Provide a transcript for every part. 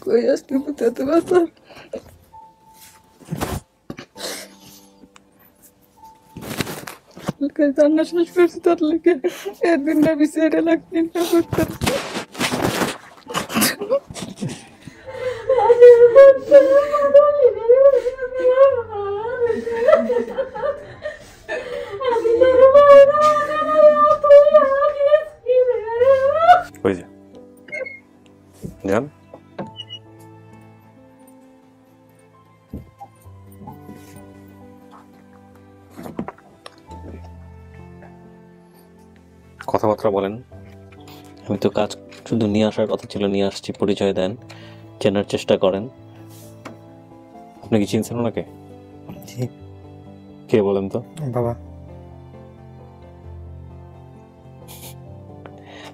কই আজকে বুঝতে পারতাম জান্না শেষ করছি তার লেগে একদিন না বিচারে লাগতেন না করতাম ওই যে যান কথাবার্তা বলেন। আমি তো কাজ শুধু নিয়ে আসার কথা ছিল, নিয়ে আসছি, পরিচয় দেন, চেনার চেষ্টা করেন। আপনি কি চিনছেন ওনাকে? জি কে বলেন তো? বাবা।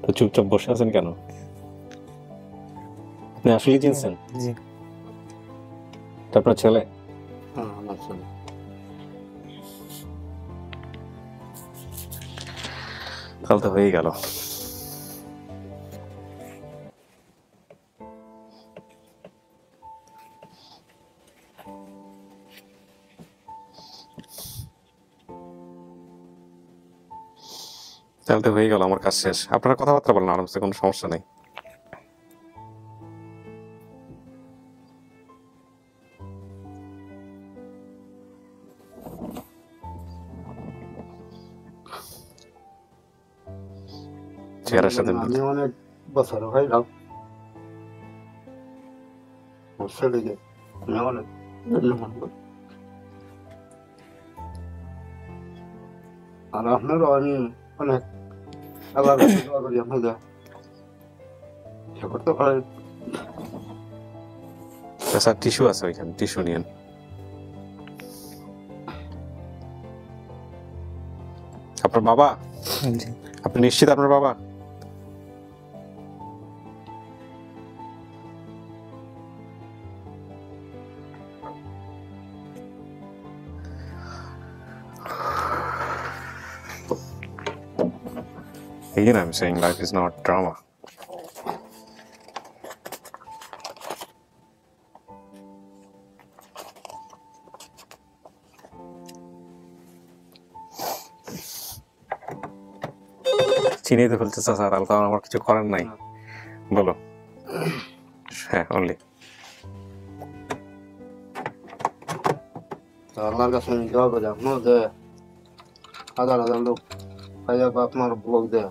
তো চুপচাপ বসে আছেন কেন? আপনি আসলে চিনছেন? জি তারপর ছেলে তাহলে তো হয়েই গেল। তাহলে তো হয়ে গেল, আমার কাজ শেষ। আপনারা কথাবার্তা বলেন আরামসে, কোনো সমস্যা নেই। চেহারার সাথে আমি অনেক বছর হইলাম ছেলেকে আমি অনেক আর আপনারও আমি অনেক আল্লাহ দোয়া করি আপনাদের সে করতে পারেন। স্যার টিস্যু আছে ওইখানে, টিস্যু নিয়েন। আপনার বাবা? জি আপনি নিশ্চিত আপনার বাবা? Again, I'm saying life is not drama. চিনিয়ে তো ফেলতেছে স্যার, আলতা আমার কিছু করার নাই। বলো। হ্যাঁ, অনলি। আল্লাহর কাছে আমি দোয়া করি আপনার যে হাজার হাজার লোক আপনার ব্লগ দেয়।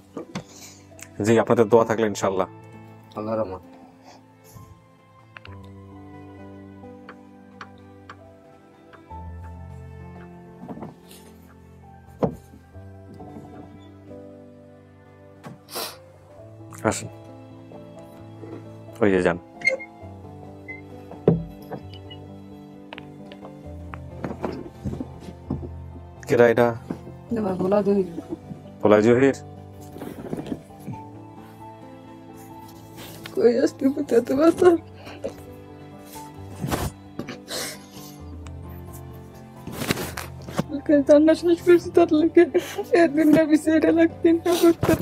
জি, আপনাদের দোয়া থাকলে ইনশাল্লাহ। আল্লাহ রহমান। আসুন, ওই যে যান। কেডা এটা? বলা দুই ভোলা জহির। কই আজকে বুঝতে পারতাম জান্না শেষ করছি তার লেগে একদিন না বিচারে লাগতেন না করতাম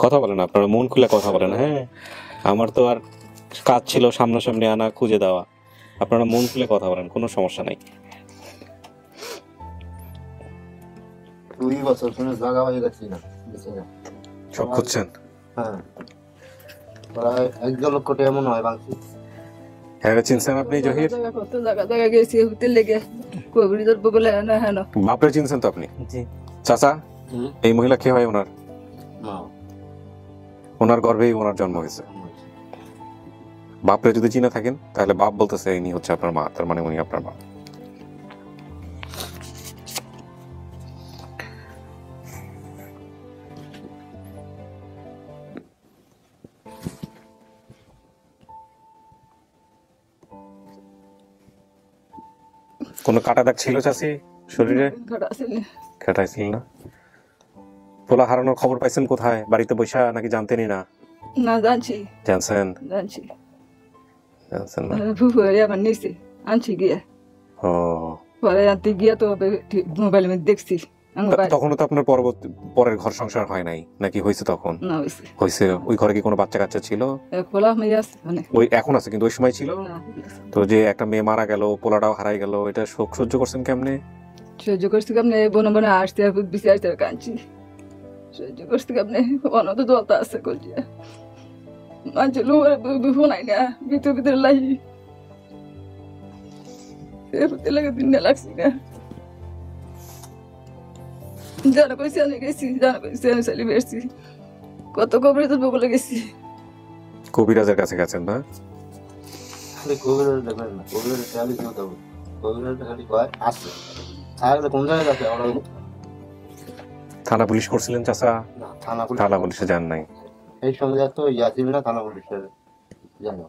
কথা বলেন, আপনারা মন খুলে কথা বলেন। হ্যাঁ, আমার তো আর কাজ ছিল সামনাসামনি আনা, খুঁজে দেওয়া। আপনারা মন খুলে কথা বলেন, কোনো সমস্যা নাই। 2 বছর শুনে জায়গা হয়ে গেছি না সব খুঁজছেন? হ্যাঁ, প্রায় 1 লক্ষ টাকা মনে হয় বাংছি। হ্যাঁ, চিনছেন আপনি জহির? কত জায়গা জায়গা গেছি হতে লেগে কোভিড ধরবো বলে না হ্যাঁ বাপরে চিনছেন তো আপনি? জি চাচা, এই মহিলা কে হয় ওনার? মা ওনার গর্ভেই ওনার জন্ম হয়েছে। বাপরে যদি চিনে থাকেন তাহলে বাপ বলতেছে ইনি হচ্ছে আপনার মা, তার মানে উনি আপনার মা। কোনো কাটা দাগ ছিল চাচি শরীরে? কাটা আছে না। কাটাইছিল না? পোলা হারানোর খবর পাইছেন কোথায়? বাড়িতে বৈশা নাকি জানতেনই না? না জানছি জানছেন? জানছি জানছেন না? ফুফু আমার নিচে আনছি গিয়া, ও পরে আনতে গিয়া তো মোবাইলে দেখছি আমার ভাই তখনও তো আপনার পরের ঘর সংসার হয় নাই নাকি হয়েছে? তখন না হয়েছে হয়েছে। ওই ঘরে কি কোনো বাচ্চা কাচ্চা ছিল? পোলা মেয়ে আছে অনেক ওই এখন আছে কিন্তু ওই সময় ছিল? না, তো যে একটা মেয়ে মারা গেল, পোলাটাও হারাই গেল, এটা শোক সহ্য করছেন কেমনে? সহ্য করছি কেমনে বনে বনে আসতে বেশি আসতে কাঁদছি, সহ্য করছি কেমনে অনত দলতা আছে কলজিয়া মানুষ শোনাই না ভিতর ভিতরে লাগি লাগে দিন লাগছি না জানা কইছি আমি গেছি, জানা কইছি আমি চালি বেরছি, কত কবরে তো বলে গেছি। কবিরাজের কাছে গেছেন না? কবিরাজ দেখবেন না, কবিরাজ খেয়ালি কেউ দেবো, কবিরাজ খালি কয় আসছে তাহলে কোন জায়গায় আছে ওরা থানা পুলিশ করছিলেন চাচা? না, থানা থানা পুলিশে যান নাই? এই সঙ্গে তো ইয়াসিন না থানা পুলিশের জানো।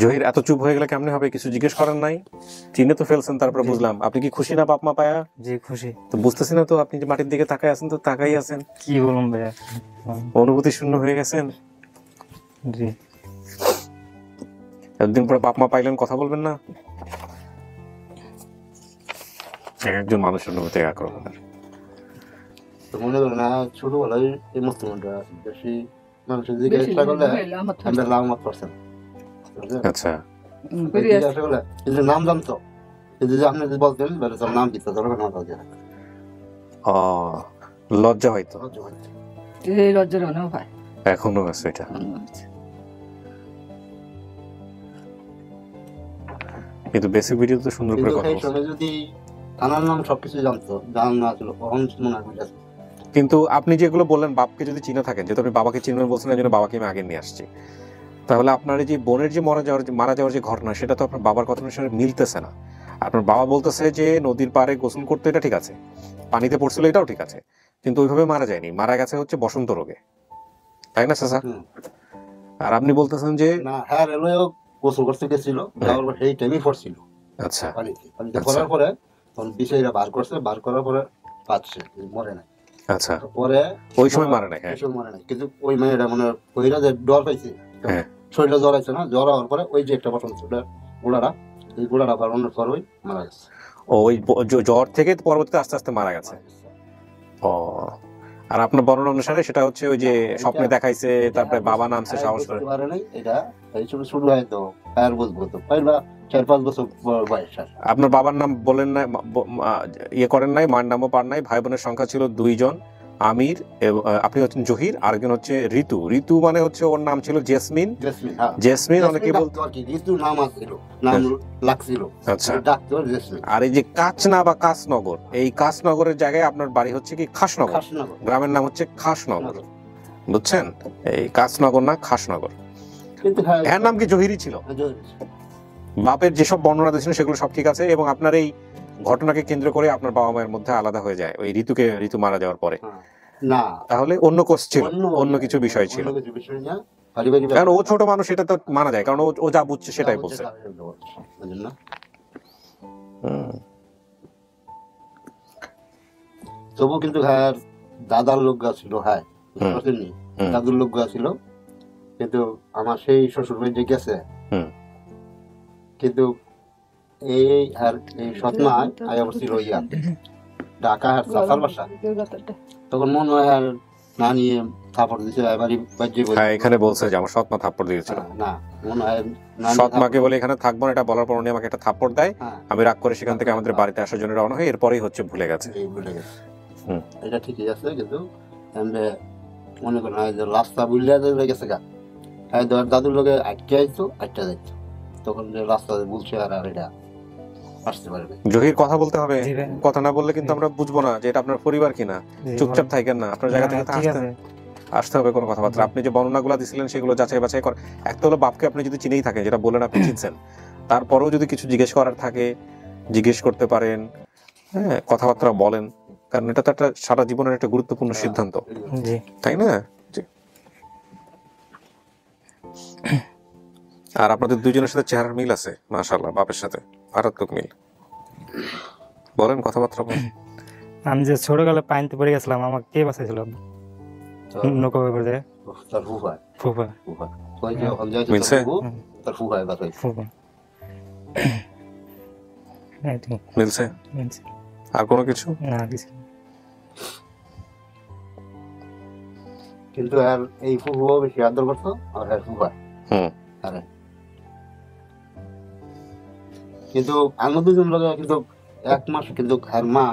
জহির এত চুপ হয়ে গেলে কেমনে হবে? কিছু জিজ্ঞেস করেন নাই? চিনে তো ফেলছেন, তারপরে বুঝলাম। আপনি কি খুশি না বাপ মা পায়া? জি খুশি। তো বুঝতেছি না তো, আপনি যে মাটির দিকে তাকাই আছেন, তো তাকাই আছেন, কি বলুন ভাইয়া? অনুভূতি শূন্য হয়ে গেছেন। জি একদিন পরে বাপ মা পাইলেন, কথা বলবেন না? একজন মানুষের অনুভূতি আক্রমণ। তো মনে করেন না ছোটবেলায় এই মুসলমানরা বেশি মানুষের দিকে চেষ্টা করলে আমরা লাভ পারছেন। আচ্ছা, জিজ্ঞাসা করলে কিন্তু নাম জানতো, কিন্তু যে আপনি যদি বলতেন তাহলে তার নাম দিতে দরকার না তাদের ও লজ্জা হয়তো, এই লজ্জার অনেক ভাই এখনো আছে এটা। কিন্তু বেসিক ভিডিও তো সুন্দর করে কিন্তু কথা এই বলছে। সময় যদি থানার নাম সবকিছু জানতো, জান না ছিল কখন মনে হয় কিন্তু আপনি যেগুলো বললেন, বাপকে যদি চিনে থাকেন, যেহেতু আপনি বাবাকে চিনবেন বলছেন, এই জন্য বাবাকে আমি আগে নিয়ে আসছি, তাহলে আপনার এই যে বোনের যে মারা যাওয়ার যে ঘটনা, সেটা তো আপনার বাবার কথার সাথে মিলতেছে না। আপনার বাবা বলতেছে যে নদীর পাড়ে গোসল করতে, এটা ঠিক আছে, পানিতে পড়ছিল, এটাও ঠিক আছে, কিন্তু ওইভাবে মারা যায়নি, মারা গেছে হচ্ছে বসন্ত রোগে, তাই না চাচা? আর আপনি বলতেছেন যে না, হ্যাঁ রেলওয়ে গোসল করতে গেছিল, তারপর সেই টাইমই পড়ছিল আচ্ছা পানিতে পড়ার পরে তখন বিষয়টা বার করছে, বার করার পরে পাচ্ছে মরে নাই। আচ্ছা, পরে ওই সময় মারা নাই। হ্যাঁ, ওই সময় মরে নাই, কিন্তু ওই মেয়েটা মানে ওইরা যে ডর পাইছে, হ্যাঁ। শরীরটা জ্বর আছে না, জ্বর হওয়ার পরে ওই যে একটা বসন্ত গোড়াটা, এই গোড়াটা আবার অন্য পর ওই মারা গেছে। ও ওই জ্বর থেকে পরবর্তীতে আস্তে আস্তে মারা গেছে। ও, আর আপনার বর্ণনা অনুসারে সেটা হচ্ছে ওই যে স্বপ্নে দেখাইছে, তারপরে বাবা নামছে সাহস করে। পারে নাই এটা, এই সময় শুরু হয় তো আর বুঝবো তো পারবা 4-5 বছর বয়স। আপনার বাবার নাম বলেন না, ইয়ে করেন নাই, মার নামও পার নাই। ভাই বোনের সংখ্যা ছিল 2 জন, আমির, আপনি হচ্ছেন জহির, আরেকজন হচ্ছে ঋতু। ঋতু মানে হচ্ছে ওর নাম ছিল জেসমিন। জেসমিন অনেকে বলতো আর কি, ঋতু নাম আছিল, নাম লাগছিল। আচ্ছা, ডাক্তার জেসমিন। আর এই যে কাচনা বা কাসনগর, এই কাসনগরের জায়গায় আপনার বাড়ি হচ্ছে কি খাসনগর, গ্রামের নাম হচ্ছে খাসনগর, বুঝছেন? এই কাসনগর না খাসনগর। কিন্তু এর নাম কি জহিরই ছিল? বাপের যেসব বর্ণনা দিয়েছেন সেগুলো সব ঠিক আছে, এবং আপনার এই ঘটনাকে কেন্দ্র করে আপনার বাবা মায়ের মধ্যে আলাদা হয়ে যায় ওই ঋতু মারা যাওয়ার পরে। না, তাহলে অন্য কোর্স ছিল, অন্য কিছু বিষয় ছিল, কারণ ও ছোট মানুষ, এটা তো মানা যায়, কারণ ও যা বুঝছে সেটাই বলছে। তবু কিন্তু হ্যাঁ দাদার লোক ছিল, হ্যাঁ দাদুর লোক ছিল, কিন্তু আমার সেই শ্বশুর বাড়ি যে গেছে, কিন্তু এই আর এই সৎমায় আয়া বসছিল ইয়া ঢাকা আর সাফার বাসা, তখন মনে হয় আর না নিয়ে থাপড় দিছে এবারই বাজে বলে। হ্যাঁ, এখানে বলছে যে আমার সৎমা থাপ্পড় দিয়েছিল। না, মনে হয় সৎমাকে বলে এখানে থাকবো না, এটা বলার পর উনি আমাকে একটা থাপ্পড় দেয়, আমি রাগ করে সেখান থেকে আমাদের বাড়িতে আসার জন্য রওনা হই, এরপরেই হচ্ছে ভুলে গেছে। এটা ঠিকই আছে, কিন্তু মনে করেন যে রাস্তা বুঝলে গেছে গা, হ্যাঁ দাদুর লোকে আটকে আইতো, আটটা যাইতো, তখন যে রাস্তা বলছে আর এটা আসতে পারবে। জহির কথা বলতে হবে, কথা না বললে কিন্তু আমরা বুঝবো না যে এটা আপনার পরিবার কিনা। চুপচাপ থাকেন না, আপনার জায়গা থেকে আসতে হবে কোনো কথাবার্তা। আপনি যে বর্ণনাগুলো দিছিলেন সেগুলো যাচাই বাছাই কর। একটা হলো বাপকে আপনি যদি চিনেই থাকেন, যেটা বলেন আপনি চিনছেন, তারপরেও যদি কিছু জিজ্ঞেস করার থাকে জিজ্ঞেস করতে পারেন, হ্যাঁ, কথাবার্তা বলেন, কারণ এটা তো একটা সারা জীবনের একটা গুরুত্বপূর্ণ সিদ্ধান্ত, তাই না? আর আপনাদের দুইজনের সাথে চেহারার মিল আছে, মাশাআল্লাহ, বাপের সাথে মারাত্মক মিল। বলেন, কথাবার্তা বলেন। আমি যে ছোটকালে পানিতে পড়ে গেছিলাম, আমাকে কে বাঁচাইছিল? তো নৌকা ব্যাপারে যায় তার ফুফা ফুফা ফুফা ওই যে ওখান যাইতো মিলছে? তার ফুফায় বাসাই। ফুফা এই তো, মিলছে? মিলছে। আর কোনো কিছু? না কিছু না। কিন্তু আর এই ফুফাও বেশি আদর করতো আর হ্যাঁ ফুফা হুম। আরে কিন্তু আমার দুজন লোক কিন্তু 1 মাস কিন্তু আর মা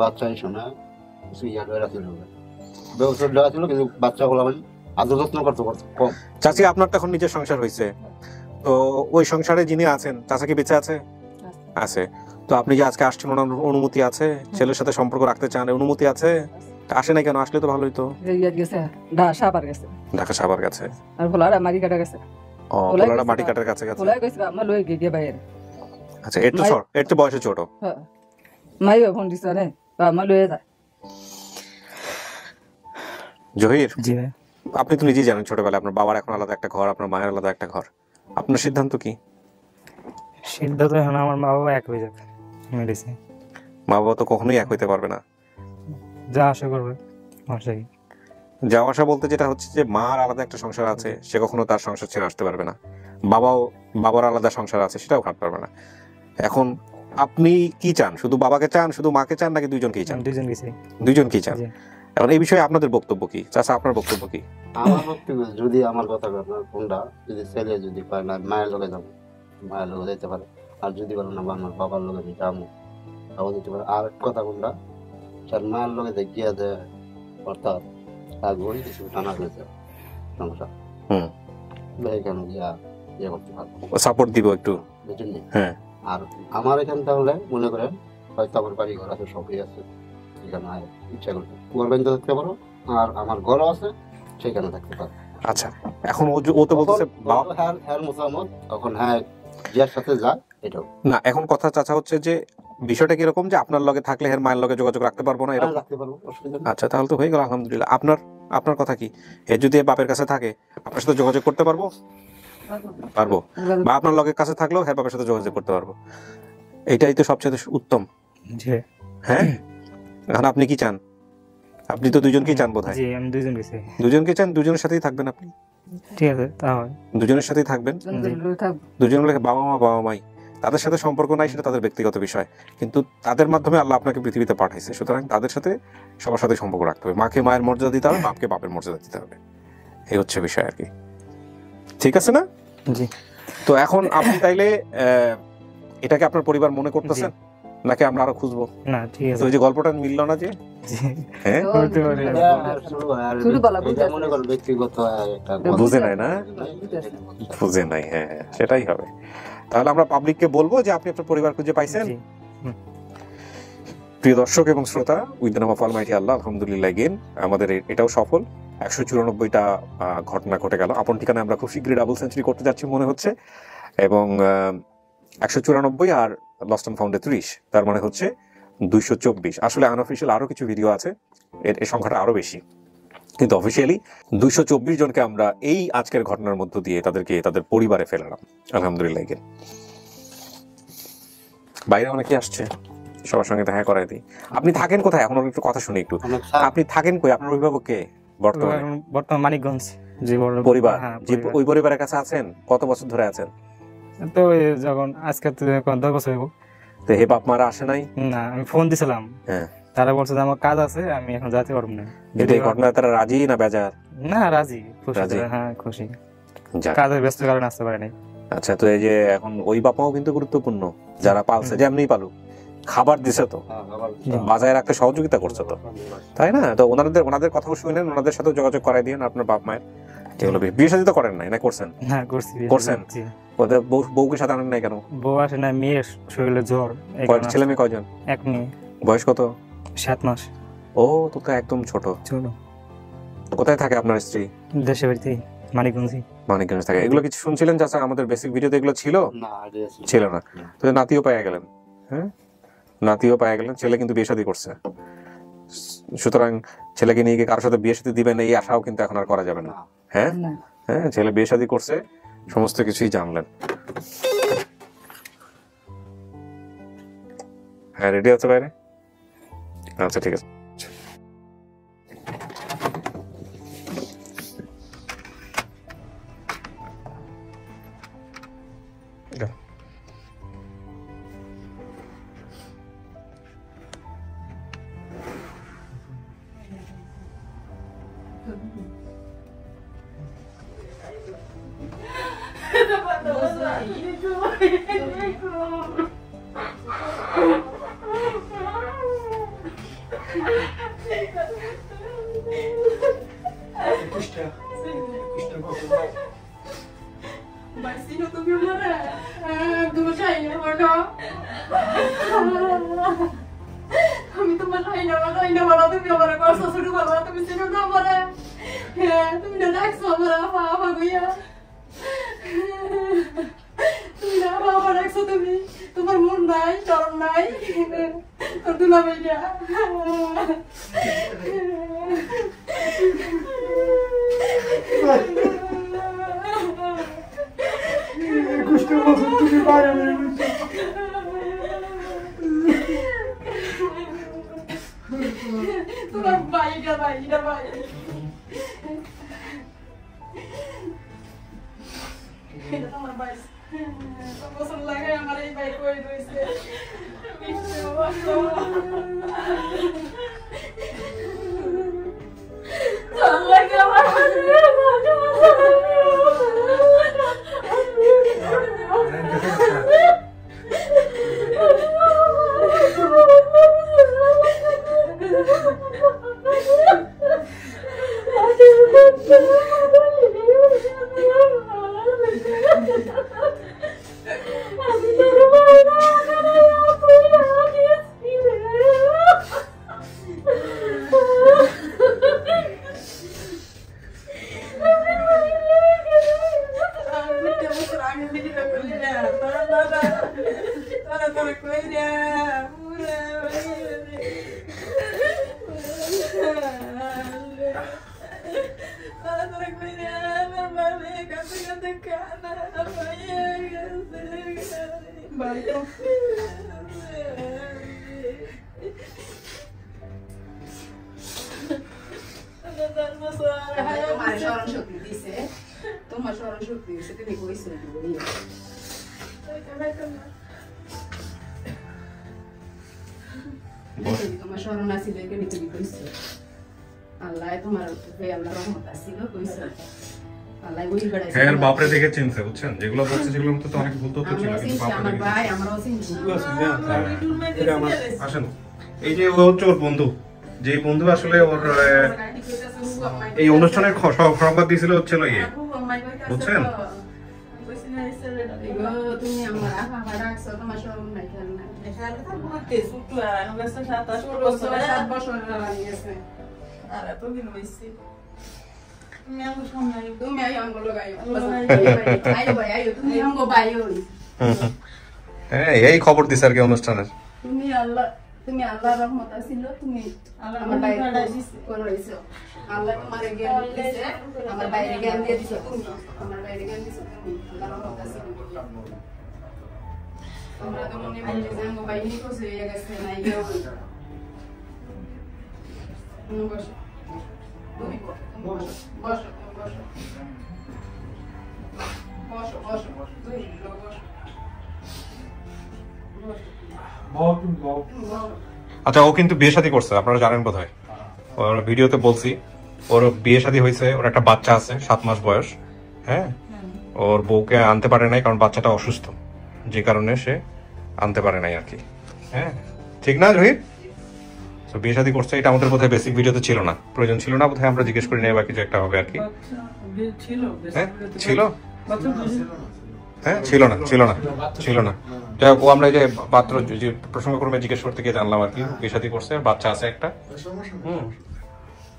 বাচ্চা এসো না কিছু ইয়ার হয়ে রাখছিল ব্যবস্থা দেওয়া ছিল, কিন্তু বাচ্চা গুলো মানে আদর যত্ন করতে কম। চাচি, আপনার তো এখন নিজের সংসার হয়েছে, তো ওই সংসারে যিনি আছেন চাচা কি বেঁচে আছে? আছে। তো আপনি যে আজকে আসছেন, ওনার অনুমতি আছে? ছেলের সাথে সম্পর্ক রাখতে চান, অনুমতি আছে? আসে না কেন? আসলে তো ভালোই তো। ইয়াত গেছে সাবার গেছে ঢাকা সাভার গেছে। আর ভোলারা মারি কাটা গেছে ও, ভোলাই পোলারা গেছে মাটি না। কাটার কাছে গেছে। ভোলাই গেছে আমার লই গিয়ে বাইরে। আচ্ছা, একটু ছোট, একটু বয়সে ছোট। হ্যাঁ মাইও ফোন দিছে রে আমার লয়ে যায়। জহির, জি ভাই। আপনি তো নিজেই জানেন ছোটবেলায় আপনার বাবার এখন আলাদা একটা ঘর, আপনার মায়ের আলাদা একটা ঘর। আপনার সিদ্ধান্ত কি? সিদ্ধান্ত এখন আমার মা বাবা এক হয়ে যাবে, মেডিসিন মা বাবা তো কখনোই এক হইতে পারবে না। যা আশা করবে সমস্যা কি? যাওয়া আসা বলতে যেটা হচ্ছে যে মার আলাদা একটা সংসার আছে, সে কখনো তার সংসার ছেড়ে আসতে পারবে না। বাবার আলাদা সংসার আছে, সেটাও খাটতে পারবে না। এখন আপনি কি চান? শুধু বাবাকে চান, শুধু মাকে চান, নাকি দুইজনকেই চান? দুজন গেছি। দুইজনকেই চান। জি। এখন এই বিষয়ে আপনাদের বক্তব্য কি? চাচা, আপনার বক্তব্য কি? আমার বক্তব্য যদি আমার কথা আপনার কোনটা যদি ছেলে যদি পায় না মায়ের লোকে যাবো, মায়ের লোকে যেতে পারে। আর যদি বলে না আমার বাবার লোকে যাবো, তাও যেতে পারে। আর কথা কোনটা তার মায়ের লোকে দেখিয়া যে অর্থাৎ তার ঘড়ি কিছু টানা হয়েছে সমস্যা হুম। এখানে গিয়া ইয়ে করতে পারবো, সাপোর্ট দিব একটু। বুঝলি? হ্যাঁ। আর আমার এখান তাহলে মনে করেন হয়তো আমার বাড়ি ঘর আছে, সবই আছে, এখানে ইচ্ছা করতে কুয়ারগঞ্জে থাকতে পারো, আর আমার ঘরও আছে সেখানে থাকতে পারো। আচ্ছা, এখন ও তো বলতেছে হ্যাঁ মতামত তখন হ্যাঁ যার সাথে যা এটাও না। এখন কথা চাচা হচ্ছে যে বিষয়টা কিরকম, যে আপনার লগে থাকলে এর মায়ের লগে যোগাযোগ রাখতে পারবো না, এরকম? রাখতে পারবো, অসুবিধা নেই। আচ্ছা, তাহলে তো হয়ে গেল, আলহামদুলিল্লাহ। আপনার কথা কি? এ যদি এর বাপের কাছে থাকে, আপনার সাথে যোগাযোগ করতে পারবো? পারবো। বা আপনার লগের কাছে থাকলেও হ্যাঁ বাপের সাথে যোগাযোগ করতে পারবো। এটাই তো সবচেয়ে উত্তম। জি হ্যাঁ, এখন আপনি কি চান? আপনি তো দুজনকেই চান বোধ হয়। জি, আমি দুজন গেছি। দুজনকে চান, দুজনের সাথেই থাকবেন আপনি? ঠিক আছে, তা হয়। দুজনের সাথেই থাকবেন। দুজন হলে বাবা মাই, তাদের সাথে সম্পর্ক নাই, সেটা তাদের ব্যক্তিগত বিষয়, কিন্তু তাদের মাধ্যমে আল্লাহ আপনাকে পৃথিবীতে পাঠাইছে, সুতরাং তাদের সাথে সবার সাথে সম্পর্ক রাখতে হবে। মাকে মায়ের মর্যাদা দিতে হবে, বাপকে বাপের মর্যাদা দিতে হবে। এই হচ্ছে বিষয় আর কি। ঠিক আছে না? জি। তো এখন আপনি তাইলে এটাকে আপনার পরিবার মনে করতেছেন, নাকি আমরা আরো খুঁজবো? না ঠিক আছে। তো ওই যে গল্পটা মিললো না যে, জি। হ্যাঁ, হতে পারে। এটা মনে করো ব্যক্তিগত একটা বুঝে নাই না, বুঝে নাই। হ্যাঁ, সেটাই হবে। তাহলে আমরা পাবলিককে বলবো যে আপনি আপনার পরিবার খুঁজে পাইছেন। জি। প্রিয় দর্শক এবং শ্রোতা, with the name of almighty আল্লাহ, আলহামদুলিল্লাহ গেন আমাদের এটাও সফল। 194টা ঘটনা ঘটে গেল। আপন ঠিকানা আমরা খুব শীঘ্রই ডাবল সেঞ্চুরি করতে যাচ্ছি মনে হচ্ছে, এবং 194 আর লস্ট অ্যান্ড ফাউন্ডে 30, তার মানে হচ্ছে 224। আসলে আনঅফিশিয়াল আরো কিছু ভিডিও আছে, এর সংখ্যাটা আরো বেশি, কিন্তু অফিসিয়ালি 224 জনকে আমরা এই আজকের ঘটনার মধ্য দিয়ে তাদেরকে তাদের পরিবারে ফেলালাম, আলহামদুলিল্লাহ গেন। বাইরে অনেকে আসছে, সবার সঙ্গে দেখা করাই দিই। আপনি থাকেন কোথায়? এখন একটু কথা শুনি একটু। আপনি থাকেন কই? আপনার অভিভাবক কে বর্তমানে? বর্তমান মানিকগঞ্জ। জি, পরিবার, হ্যাঁ, যে ওই পরিবারের কাছে আছেন কত বছর ধরে আছেন? তো যখন আজকে 10 বছর হইব। তো হে বাপ মারা আসে নাই? না, আমি ফোন দিছিলাম, হ্যাঁ, তারা বলছে যে আমার কাজ আছে, আমি এখন যেতে পারবো না। কিন্তু এই ঘটনায় তারা রাজি না বেজার? না, রাজি, খুশি। রাজি? হ্যাঁ, খুশি। যাক। কাজের ব্যস্ত কারণে আসতে পারে নাই। আচ্ছা, তো এই যে এখন ওই বাপ মাও কিন্তু গুরুত্বপূর্ণ, যারা পালছে, যেমনি পালুক, খাবার দিছে তো, বাজায় রাখতে সহযোগিতা করছে তো, তাই না? তো ওনাদের কথাও শুনেন, ওনাদের সাথে যোগাযোগ করাই দিন আপনার বাপ মায়ের। এগুলো বিয়ে শাদী তো করেন নাই না? করছেন? হ্যাঁ, করছি। করছেন? জি। ওদের বউকে সাথে আনেন নাই কেন? বউ আসে না, মেয়ের শরীরে জ্বর। ছেলে মেয়ে কয়জন? এক মেয়ে। বয়স কত? 7 মাস। ও, তো একদম ছোট। চলো। কোথায় থাকে আপনার স্ত্রী? দেশের বাড়িতে মানিকগঞ্জে। মানিকগঞ্জ থাকে। এগুলো কিছু শুনছিলেন চাচা? আমাদের বেসিক ভিডিওতে এগুলো ছিল? ছিল না। তো নাতিও পাওয়া গেলেন। হ্যাঁ, নাতিও পাওয়া গেলেন। ছেলে কিন্তু বিয়ে শাদী করছে, সুতরাং ছেলেকে নিয়ে গিয়ে কারোর সাথে বিয়ে শাদী দিবেন এই আশাও কিন্তু এখন আর করা যাবে না। হ্যাঁ হ্যাঁ, ছেলে বিয়ে শাদী করছে, সমস্ত কিছুই জানলেন। হ্যাঁ রেডি আছে বাইরে? আচ্ছা ঠিক আছে। Marcino, tu viu Maré? Tu mau cari apa no? Kami tu mau cari mana tu viu Maré? Kau sesuatu mana tu mesti tu Maré? Tu tidak nak semua apa gue ya? Tu tidak apa nak sesuatu ni? Tu bermur naik, corong naik, tu nak meja. Gusto mo তুমি বাইরে বের হইছো তোমার বাইরে এটা তোমার বাইরে পছন্দ লাগে আমার এই বাইরে কই রইছে চল লাগে আমার তোমার স্মরণ শক্তি দিছে তুমি কইছো তোমার স্মরণ আছিল কেন তুমি কইছো আল্লাহ তোমার আল্লাহ রহমত আছিল কইছো আল্লাহ ওই গড়াই হ্যাঁ বাপরে দেখে চিনছে বুঝছেন যেগুলো বলছে সেগুলোর মধ্যে তো অনেক ভুল তথ্য ছিল কিন্তু বাপরে আমার ভাই আমরাও চিনছি আসেন এই যে ও হচ্ছে ওর বন্ধু যে বন্ধু আসলে ওর এই অনুষ্ঠানের সংবাদ দিয়েছিল হচ্ছিল ইয়ে বুঝছেন তুমি আমার আহা রাখছো তোমার স্মরণ নাই কেন না এখানে তো বলতে সুটু আর আমরা 7 বছর লাগিয়েছে আর তো দিন হইছে তুমি আই আমগো লাগাইও আইও তুমি আমগো বাইও হ্যাঁ এই খবর দিছে আর কি অনুষ্ঠানের তুমি আল্লাহর রহমত আছিল তুমি আমার বাইরে করাইছো আল্লাহ তোমারে জ্ঞান দিয়েছে আমার বাইরে জ্ঞান দিয়ে দিছো তুমি আমার বাইরে জ্ঞান দিছো তুমি আল্লাহর রহমত আছিল আমরা তো মনে মনে জানগো বাইরে কোসে গেছে না ইয়ে বসো তুমি বসো বসো বসো বসো বসো তুই বসো আচ্ছা ও কিন্তু বিয়ে শাদী করছে আপনারা জানেন বোধহয় ওর ভিডিওতে বলছি ওর বিয়ে শাদী হয়েছে ওর একটা বাচ্চা আছে 7 মাস বয়স হ্যাঁ ওর বউকে আনতে পারে নাই কারণ বাচ্চাটা অসুস্থ যে কারণে সে আনতে পারে নাই আর কি হ্যাঁ ঠিক না জহির তো বিয়ে শাদী করছে এটা আমাদের বোধহয় বেসিক ভিডিওতে ছিল না প্রয়োজন ছিল না বোধহয় আমরা জিজ্ঞেস করি নাই বা কিছু একটা হবে আর কি হ্যাঁ ছিল হ্যাঁ ছিল না যাই হোক ও আমরা এই যে পাত্র যে প্রসঙ্গক্রমে জিজ্ঞেস করতে গিয়ে জানলাম আর কি বিয়ে শাদী করছে বাচ্চা আছে একটা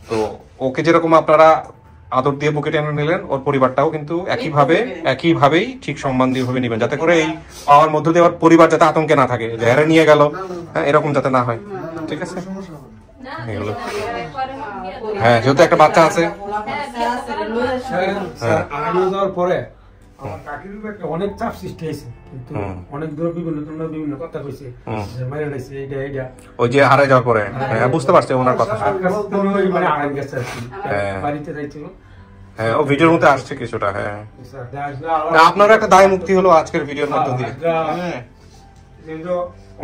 তো ওকে যেরকম আপনারা আদর দিয়ে বুকে টেনে নিলেন ওর পরিবারটাও কিন্তু একইভাবেই ঠিক সম্মান দিয়ে ভাবে নিবেন যাতে করে এই পাওয়ার মধ্য দিয়ে ওর পরিবার যাতে আতঙ্কে না থাকে যে হেরে নিয়ে গেল হ্যাঁ এরকম যাতে না হয় ঠিক আছে হ্যাঁ যেহেতু একটা বাচ্চা আছে পরে আমার কাকির উপর একটা অনেক চাপ সৃষ্টি হয়েছে, কিন্তু অনেক দূর বিভিন্ন কথা কইছে যে মাইরা নাইছে এইটা ওই যে হারাই যাওয়ার পরে বুঝতে পারছি ওনার কথা। মানে আগাম গেছে আর কি, বাড়িতে যাইছিল। হ্যাঁ, ও ভিডিওর মধ্যে আসছে কিছুটা। হ্যাঁ, আপনার একটা দায় মুক্তি হলো আজকের ভিডিওর মধ্যে দিয়ে।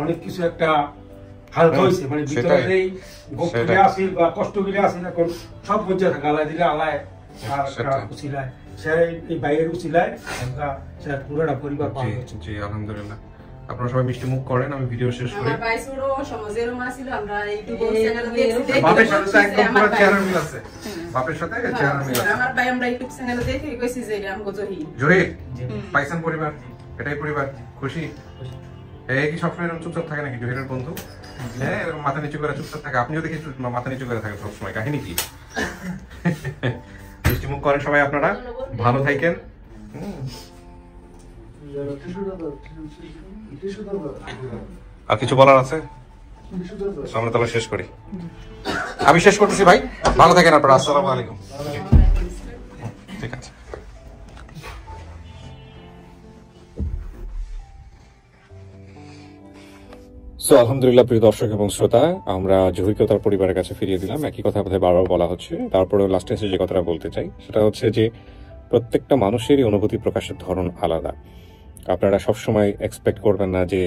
অনেক কিছু একটা হালকা হয়েছে, মানে ভিতরে এই ভক্তি আসিল বা কষ্ট করে আসিল, এখন সব বুঝে থাকা আলাই দিলে আলায় আর উচিলায় সে এই বাইরের উচিলায় সে পুরোটা পরিবার পাওয়া যাচ্ছে। জি আলহামদুলিল্লাহ, আপনারা সবাই মিষ্টি মুখ করেন, আমি ভিডিও শেষ করি। আমার ভাই ছোট সমাজের মাছিল, আমরা ইউটিউব চ্যানেলে দেখছি, বাপের সাথে তো একদম পুরো চেহারা মিল আছে, বাপের সাথে চেহারা মিল আছে। আমার ভাই আমরা ইউটিউব চ্যানেলে দেখে কইছি যে এটা আমগো জহির। জহির পাইছেন পরিবার, এটাই পরিবার, খুশি? এই কি সবসময় এরকম চুপচাপ থাকে নাকি জহিরের বন্ধু? হ্যাঁ, এরকম মাথা নিচু করে চুপচাপ থাকে, আপনিও দেখি মাথা নিচু করে থাকেন সবসময়, কাহিনী কি? মিষ্টি মুখ করেন সবাই, আপনারা ভালো থাকেন। আর কিছু বলার আছে? আমরা তাহলে শেষ করি, আমি শেষ করতেছি ভাই, ভালো থাকেন আপনারা, আসসালামু আলাইকুম। ঠিক আছে। সো আলহামদুলিল্লাহ প্রিয় দর্শক এবং শ্রোতা, আমরা জহিরকে তার পরিবারের কাছে ফিরিয়ে দিলাম। একই কথা বোধহয় বারবার বলা হচ্ছে, তারপরে লাস্টে এসে যে কথাটা বলতে চাই সেটা হচ্ছে যে প্রত্যেকটা মানুষেরই অনুভূতি প্রকাশের ধরন আলাদা। আপনারা সবসময় এক্সপেক্ট করবেন না যে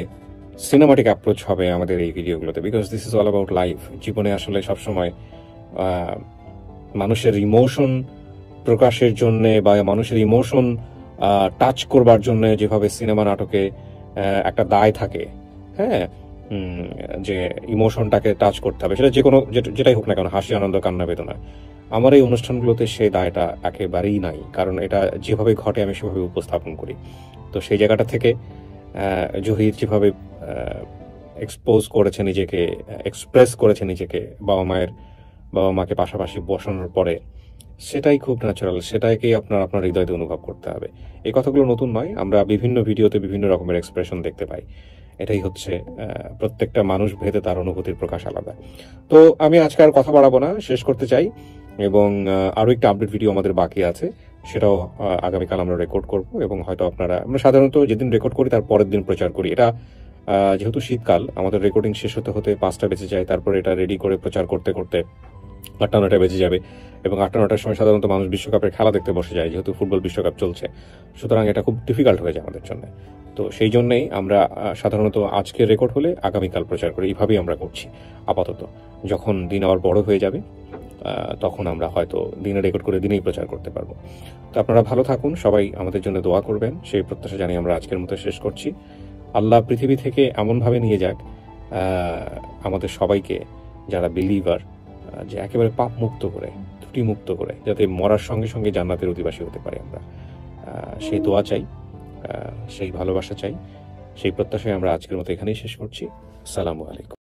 সিনেমাটিক অ্যাপ্রোচ হবে আমাদের এই ভিডিওগুলোতে, because this is all about life. জীবনে আসলে সবসময় মানুষের ইমোশন প্রকাশের জন্য বা মানুষের ইমোশন টাচ করবার জন্য যেভাবে সিনেমা নাটকে একটা দায় থাকে, হ্যাঁ, যে ইমোশনটাকে টাচ করতে হবে, সেটা যে কোনো যেটাই হোক না কেন, হাসি, আনন্দ, কান্না, বেদনা, আমার এই অনুষ্ঠানগুলোতে সেই দায়টা একেবারেই নাই, কারণ এটা যেভাবে ঘটে আমি সেভাবে উপস্থাপন করি। তো সেই জায়গাটা থেকে জহির যেভাবে এক্সপোজ করেছে নিজেকে, এক্সপ্রেস করেছে নিজেকে বাবা মাকে পাশাপাশি বসানোর পরে, সেটাই খুব ন্যাচারাল, সেটাকেই আপনার হৃদয়তে অনুভব করতে হবে। এই কথাগুলো নতুন নয়, আমরা বিভিন্ন ভিডিওতে বিভিন্ন রকমের এক্সপ্রেশন দেখতে পাই। এটাই হচ্ছে প্রত্যেকটা মানুষ ভেদে তার অনুভূতির প্রকাশ আলাদা। তো আমি আজকে আর কথা বাড়াবো না, শেষ করতে চাই, এবং আরও একটা আপডেট ভিডিও আমাদের বাকি আছে, সেটাও আগামীকাল আমরা রেকর্ড করব, এবং হয়তো আমরা সাধারণত যেদিন রেকর্ড করি তার পরের দিন প্রচার করি। এটা যেহেতু শীতকাল, আমাদের রেকর্ডিং শেষ হতে 5টা বেজে যায়, তারপরে এটা রেডি করে প্রচার করতে 8টা-9টা বেজে যাবে, এবং 8টা-9টার সময় সাধারণত মানুষ বিশ্বকাপের খেলা দেখতে বসে যায়, যেহেতু ফুটবল বিশ্বকাপ চলছে, সুতরাং এটা খুব ডিফিকাল্ট হয়ে যায় আমাদের জন্য। তো সেই জন্যই আমরা সাধারণত আজকে রেকর্ড হলে আগামীকাল প্রচার করি, এইভাবেই আমরা করছি আপাতত। যখন দিন আবার বড় হয়ে যাবে তখন আমরা হয়তো দিনে রেকর্ড করে দিনেই প্রচার করতে পারবো। তো আপনারা ভালো থাকুন, সবাই আমাদের জন্য দোয়া করবেন, সেই প্রত্যাশা জানিয়ে আমরা আজকের মতো শেষ করছি। আল্লাহ পৃথিবী থেকে এমনভাবে নিয়ে যাক আমাদের সবাইকে, যারা বিলিভার, যে একেবারে পাপ মুক্ত করে, ত্রুটি মুক্ত করে, যাতে মরার সঙ্গে সঙ্গে জান্নাতের অধিবাসী হতে পারে আমরা, সেই দোয়া চাই, সেই ভালোবাসা চাই, সেই প্রত্যাশায় আমরা আজকের মতো এখানেই শেষ করছি। আসসালামু আলাইকুম।